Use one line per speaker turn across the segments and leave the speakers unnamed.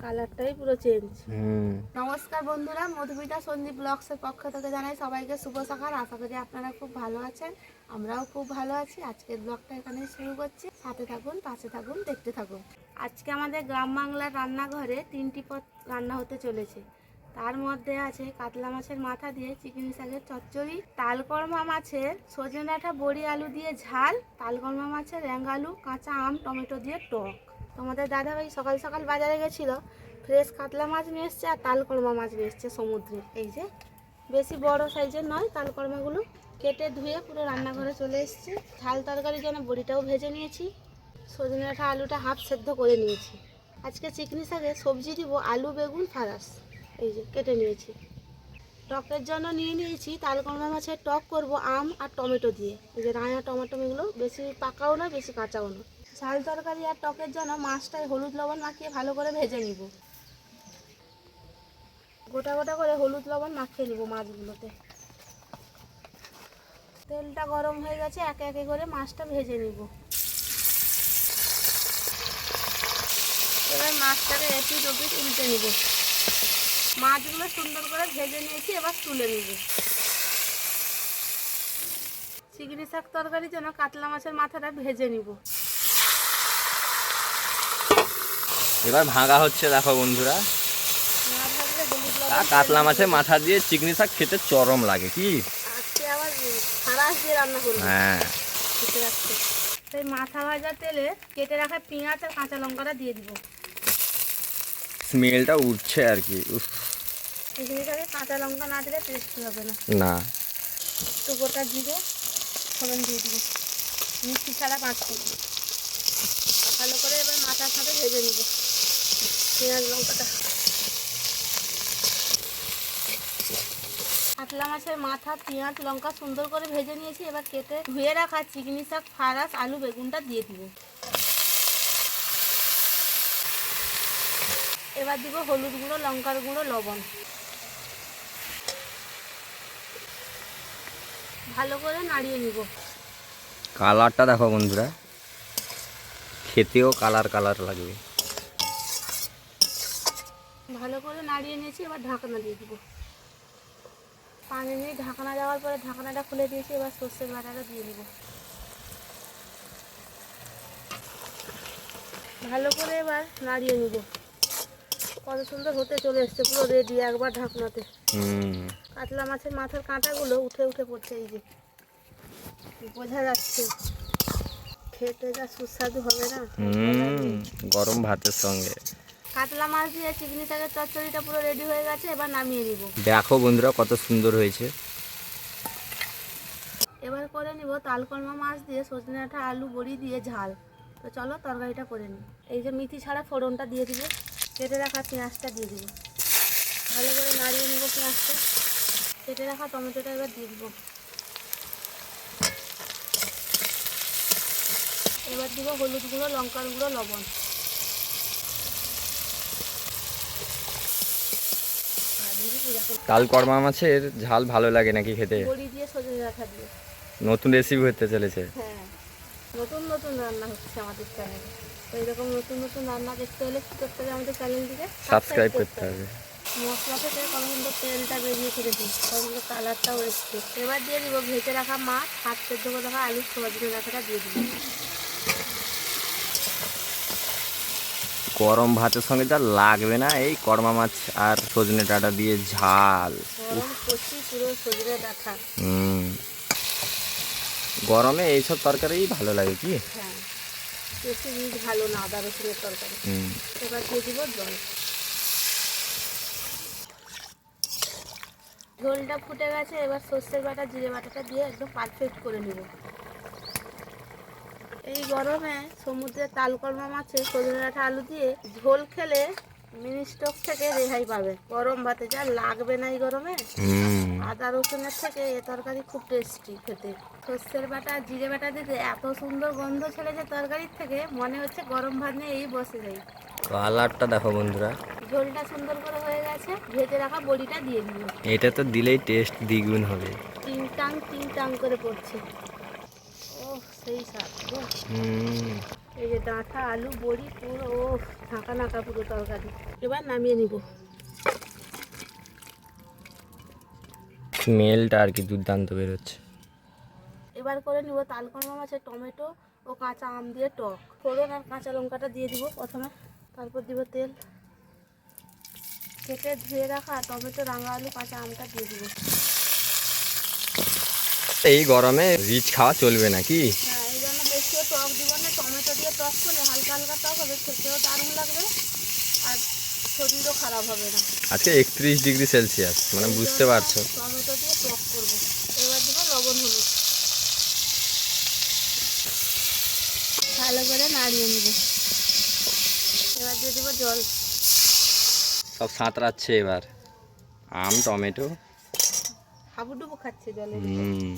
কালারটাই পুরো চেঞ্জ। নমস্কার বন্ধুরা, মধুমিতা সন্দীপ ব্লগসের পক্ষ থেকে জানাই সবাইকে শুভ সকাল। আশা করি আপনারা খুব ভালো আছেন, আমরাও খুব ভালো আছি। আজকের ব্লগটা এখানে শুরু করছি, সাথে থাকুন, পাশে থাকুন, দেখতে থাকুন। আজকে আমাদের গ্রাম বাংলার রান্নাঘরে 3টি পদ রান্না হতে চলেছে। তার মধ্যে আছে কাতলা মাছের মাথা দিয়ে চিকেন শাকের চচ্চড়ি, তালকর্মা মাছের সজনে ডাঁটা বড়ি আলু দিয়ে ঝাল, তালকর্মা মাছের র্যাঙ্গালু কাঁচা আম টমেটো দিয়ে টক। তোমাদের দাদাভাই সকাল সকাল বাজারে গেছিল, ফ্রেশ কাতলা মাছ নিয়ে এসছে আর তালকর্মা মাছ নিয়ে এসছে সমুদ্রের। এই যে বেশি বড় সাইজের নয়, তালকর্মাগুলো কেটে ধুয়ে পুরো রান্নাঘরে চলে এসছে। ঝাল তরকারির জন্য বড়িটাও ভেজে নিয়েছি, সজনে ডাঁটা আলুটা হাফ সেদ্ধ করে নিয়েছি। আজকে চিকনি শাকে সবজি দিব আলু বেগুন ফারাস, এই যে কেটে নিয়েছি। টকের জন্য নিয়ে নিয়েছি তালকর্মা মাছের টক করব আম আর টমেটো দিয়ে। এই যে রাঙা টমেটোগুলো, বেশি পাকাও না বেশি কাঁচাও না। ঝাল তরকারি আর টকের জন্য মাছটায় হলুদ লবণ মাখিয়ে ভালো করে ভেজে নিব। গোটা গোটা করে হলুদ লবণ মাখিয়ে নিব মাছগুলোতে। তেলটা গরম হয়ে গেছে, একে একে করে মাছটা ভেজে নিব। এবার মাছটাকে এপিট ওপিট উল্টে নিব। মাছগুলো সুন্দর করে ভেজে নিয়েছি, এবার তুলে নিব। চিংড়ি শাক তরকারির জন্য কাতলা মাছের মাথাটা ভেজে নিব।
এবার ভাঙা হচ্ছে, দেখো বন্ধুরা। কাতলা মাছের মাথা দিয়ে চিকনি শাক খেতে চরম লাগে। কি
আজকে আবার ফারাস দিয়ে রান্না করব।
হ্যাঁ,
সেই মাথা ভাজা তেলে কেটে রাখা পেঁয়াজ আর কাঁচা লঙ্কাটা দিয়ে দিব।
স্মেলটা উঠছে আর কি।
চিংড়িটাকে কাঁচা লঙ্কা না দিলে টেস্টি হবে না।
না,
একটু গোটা জিরে ফোড়ন দিয়ে দিব, মিষ্টি ছাড়া 5 ফোড়ন। ভালো করে এবার মাথার সাথে ভেজে নিব পেঁয়াজ লঙ্কাটা। কাতলা মাছের মাথা পেঁয়াজ লঙ্কা সুন্দর করে ভেজে নিয়েছি। এবার কেটে ধুয়ে রাখা চিকনি শাক ফারাস আলু বেগুনটা দিয়ে দিব। এবার দিব হলুদ গুঁড়ো লঙ্কার গুঁড়ো লবণ। ভালো করে নাড়িয়ে নিব।
কালারটা দেখো বন্ধুরা, খেতেও কালার কালার লাগবে।
ভালো করে নাড়িয়ে নিয়েছি, এবার ঢাকনা দিয়ে দিব। পানি নিয়ে ঢাকনা দেওয়ার পরে ঢাকনাটা খুলে দিয়েছি। এবার সর্ষের বাটাটা দিয়ে দিব। ভালো করে এবার নাড়িয়ে নিব। কত সুন্দর হতে চলে এসছে, পুরো রেডি একবার ঢাকনাতে। কাতলা মাছের মাথার কাঁটাগুলো উঠে উঠে পড়ছে, এই যে বোঝা যাচ্ছে। খেতে যা সুস্বাদু হবে না,
গরম ভাতের সঙ্গে।
কাতলা মাছ দিয়ে চিকনি শাকের চচ্চড়িটা পুরো রেডি হয়ে গেছে, এবার নামিয়ে নিব।
দেখো বন্ধুরা কত সুন্দর হয়েছে।
এবার করে নিব তালকর্মা মাছ দিয়ে সজনে ডাঁটা আলু বড়ি দিয়ে ঝাল। তো চলো তরকারিটা করে নিই। এই যে মিথি ছাড়া ফোড়নটা দিয়ে দিব, কেটে রাখা পেঁয়াজটা দিয়ে দিব। ভালো করে নাড়িয়ে নিব পেঁয়াজটা। কেটে রাখা টমেটোটা এবার দিয়ে দিব। এবার দিব হলুদ গুঁড়ো লঙ্কার গুঁড়ো লবণ।
তালকর্মা মাছের ঝাল ভালো লাগে নাকি খেতে?
বড়ি দিয়ে সজনে ডাঁটা দিয়ে
নতুন রেসিপি হতে চলেছে।
হ্যাঁ, নতুন নতুন রান্না হচ্ছে আমাদের চ্যানেলে। তো এরকম নতুন নতুন রান্না দেখতে হলে কী করতে হবে, আমাদের চ্যানেলটিকে
সাবস্ক্রাইব করতে হবে।
মশলা থেকে কত সুন্দর তেলটা বেরিয়ে করেছি, কত সুন্দর কালারটাও এসছে। এবার দিয়ে দিব ভেজে রাখা মাছ, হাত সেদ্ধ করে রাখা আলু সজনে ডাঁটাটা দিয়ে দিব।
গরম ভাতের সঙ্গে যা লাগবে না এই কর্মা মাছ আর সজনে ডাঁটা দিয়ে ঝাল।
গরম কষি পুরো সজনে ডাঁটা।
গরমে এইসব তরকারি ভালো লাগে। কি
হ্যাঁ, বেশি রিচ ভালো না আদা রসুনের তরকারি। এবার দিয়ে দিব জল। ঝোলটা ফুটে গেছে, এবার সর্ষের বাটা জিরে বাটাটা দিয়ে একদম পারফেক্ট করে নেব। এই গরমে সমুদ্রের তালকর্মা মাছের সজনে ডাঁটা আলু দিয়ে ঝোল খেলে মিনি স্টক থেকে রেহাই পাবে। গরম ভাতে যা লাগবে না এই গরমে। আদা রসুনের থেকে এ তরকারি খুব টেস্টি খেতে। সর্ষের বাটা জিরে বাটা দিতে এত সুন্দর গন্ধ ছেড়েছে তরকারির থেকে, মনে হচ্ছে গরম ভাত নিয়ে এই বসে যাই।
কালারটা দেখো বন্ধুরা,
ঝোলটা সুন্দর করে হয়ে গেছে। ভেজে রাখা বড়িটা দিয়ে দিব।
এটা তো দিলেই টেস্ট দ্বিগুণ হবে।
টিং টাং করে পড়ছে। ও সেই স্বাদ। এই যে ডাঁটা আলু বড়ি পুরো ঢাকা নাকা পুরো তরকারি। এবার নামিয়ে নিব।
স্মেলটা আর কি দুর্দান্ত বেরোচ্ছে।
এবার করে নিব তালকর্মা মাছের টমেটো ও কাঁচা আম দিয়ে টক। ফোড়ন আর কাঁচা লঙ্কাটা দিয়ে দিব প্রথমে, তারপর দিব তেল। কেটে ধুয়ে রাখা টমেটো, রাঙা আলু, কাঁচা আমটা দিয়ে দিব।
এই গরমে রিচ খাওয়া চলবে না কি?
হ্যাঁ, এই জন্য বেশিও টক দিব না। টমেটো দিয়ে টক করলে হালকা হালকা টক হবে, খেতেও দারুণ লাগবে আর শরীরও খারাপ হবে না।
আজকে 31 ডিগ্রি সেলসিয়াস, মানে বুঝতে পারছো।
টমেটো দিয়ে টক করবো। এবার দিব লবণ, হলুদ, ভালো করে নাড়িয়ে নেব। এবার দিয়ে দিব জল।
সব সাঁতরাচ্ছে এবার, আম টমেটো।
হাবুডুবু খাচ্ছে জলে।
হুম।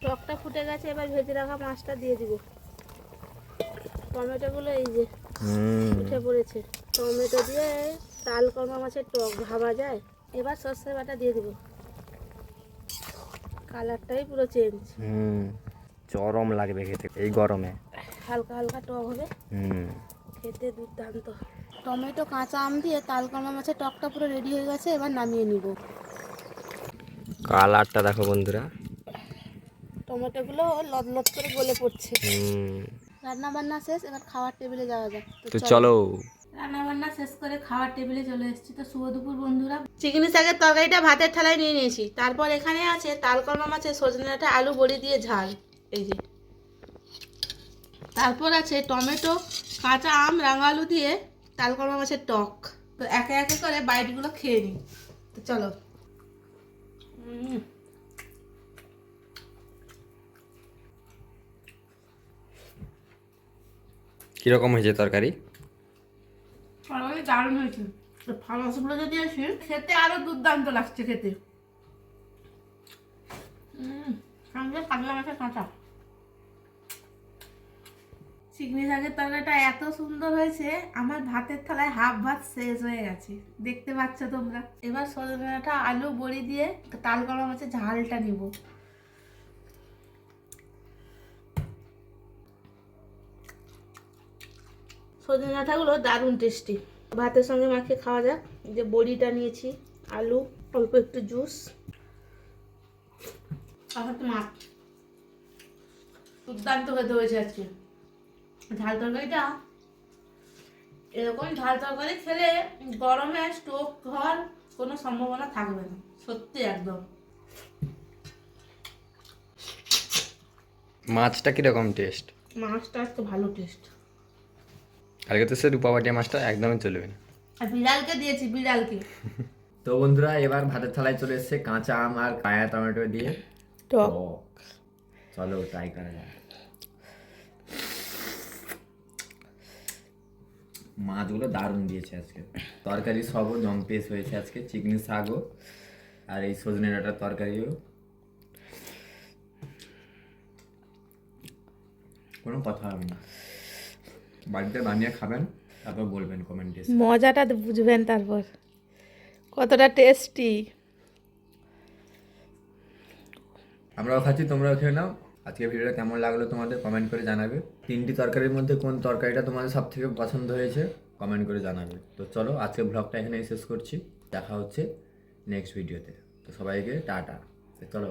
টকটা ফুটে গেছে, এবার ভেজে রাখা মাছটা দিয়ে দিব। টমেটোগুলো এই যে উঠে পড়েছে। টমেটো দিয়ে তালকর্মা মাছের টক ভাবা যায়। এবার সর্ষে বাটা দিয়ে দিব। কালারটাই পুরো চেঞ্জ।
চরম লাগবে খেতে এই গরমে।
হালকা হালকা টক হবে, খেতে দুর্দান্ত। টমেটো, কাঁচা আম দিয়ে তালকর্মা মাছের টকটা পুরো রেডি হয়ে গেছে। এবার নামিয়ে নিব।
কালারটা দেখো বন্ধুরা।
টমেটোগুলো লদ করে গলে পড়ছে। রান্না বান্না শেষ, এবার খাওয়ার টেবিলে যাওয়া যাক।
তো চলো।
রান্না বান্না শেষ করে খাওয়ার টেবিলে চলে এসেছি। তো শুভ দুপুর বন্ধুরা। চিংড়ি শাকের তরকারিটা ভাতের থালায় নিয়ে নিয়েছি। তারপর এখানে আছে তালকর্মা মাছের সজনে ডাঁটা আলু বড়ি দিয়ে ঝাল, এই যে। তারপর আছে টমেটো, কাঁচা আম, রাঙা আলু দিয়ে তালকর্মা মাছের টক। তো একে একে করে বাইটগুলো খেয়ে নিই। তো চলো।
কিরকম হয়েছে তরকারি?
তরকারি দারুণ হয়েছে। ফালাসগুলো যদি আসি, খেতে আরো দুর্দান্ত লাগছে খেতে। সঙ্গে কাতলা মাছের কাঁচা। চিংড়ি শাকের তরকারিটা এত সুন্দর হয়েছে, আমার ভাতের থালায় হাফ ভাত শেষ হয়ে গেছে। দেখতে পাচ্ছ তোমরা। এবার সজনে ডাঁটা আলু বড়ি দিয়ে তালকর্মা মাছের ঝালটা নিব। সজনে ডাঁটাগুলো দারুণ টেস্টি। ভাতের সঙ্গে মাখিয়ে খাওয়া যাক। যে বড়িটা নিয়েছি, আলু, অল্প একটু জুস, মাছ। দুর্দান্ত খেতে হয়েছে আজকে ঝাল তরকারিটা। এরকম ঝাল তরকারি খেলে গরমে স্টোভ হওয়ার কোনো সম্ভাবনা থাকবে না, সত্যি একদম।
মাছটা কিরকম টেস্ট?
মাছটা তো ভালো টেস্ট।
কালকে তো সে রূপাবাটিয়া মাছটা একদমই চলবে না।
আর বিড়ালকে দিয়েছি, বিড়ালকে।
তো বন্ধুরা, এবার ভাতের থালায় চলে এসেছে কাঁচা আম আর কায়া টমেটো দিয়ে
টক।
চলো ট্রাই করা যাক। মাছগুলো দারুণ দিয়েছে আজকে। তরকারি সবও জম্পেশ হয়েছে আজকে। চিংড়ি শাকও আর এই সজনে ডাঁটার তরকারিও। কোনো কথা হবে না। বাড়িতে বানিয়ে খাবেন, তারপর বলবেন কমেন্টে।
মজাটা বুঝবেন তারপর কতটা টেস্টি।
আমরাও খাচ্ছি, তোমরাও খেয়ে নাও। আজকে ভিডিওটা কেমন লাগলো তোমাদের কমেন্ট করে জানাবে। 3টি তরকারির মধ্যে কোন তরকারিটা তোমাদের সব থেকে পছন্দ হয়েছে কমেন্ট করে জানাবে। তো চলো, আজকে ব্লগটা এখানেই শেষ করছি। দেখা হচ্ছে নেক্সট ভিডিওতে। তো সবাইকে টাটা। চলো।